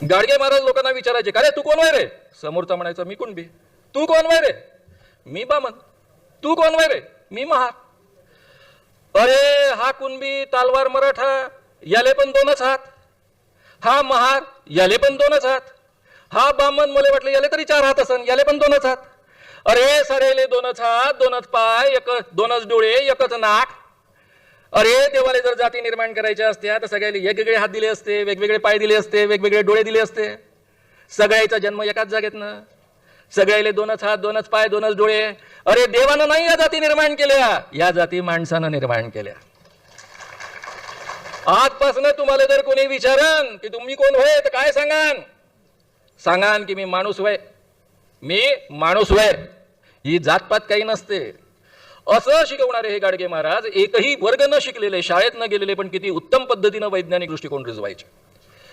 गाडगे महाराज लोकांना विचारायचे, का रे तू कोण वय रे? समोरचा म्हणायचा, मी कुणबी. तू कोण वय रे? मी बामन. तू कोण वय रे? मी महार. अरे हा कुणबी तालवार मराठा, याले पण दोनच हात. हा महार, याले पण दोनच हात. हा बामन, मला वाटलं याले तरी 4 हात असन, याले पण दोनच हात. अरे सारेले दोनच हात, दोनच पाय, दोनच डोळे, एकच नाक. अरे देवाला जर जाती निर्माण करायच्या असत्या तर सगळ्याला वेगवेगळे हात दिले असते, वेगवेगळे पाय दिले असते, वेगवेगळे डोळे दिले असते. सगळ्याचा जन्म एकाच जागेतनं, सगळ्याले दोनच हात, दोनच पाय, दोनच डोळे. अरे देवानं नाही या जाती निर्माण केल्या, या जाती माणसानं निर्माण केल्या. आजपासून तुम्हाला जर कोणी विचारन की तुम्ही कोण होय तर काय सांगान? सांगान की मी माणूस वय, मी माणूस वय. ही जातपात काही नसते असं शिकवणारे हे गाडगे महाराज एकही वर्ग न शिकलेले, शाळेत न गेलेले, पण किती उत्तम पद्धतीनं वैज्ञानिक दृष्टिकोन रुजवायचे.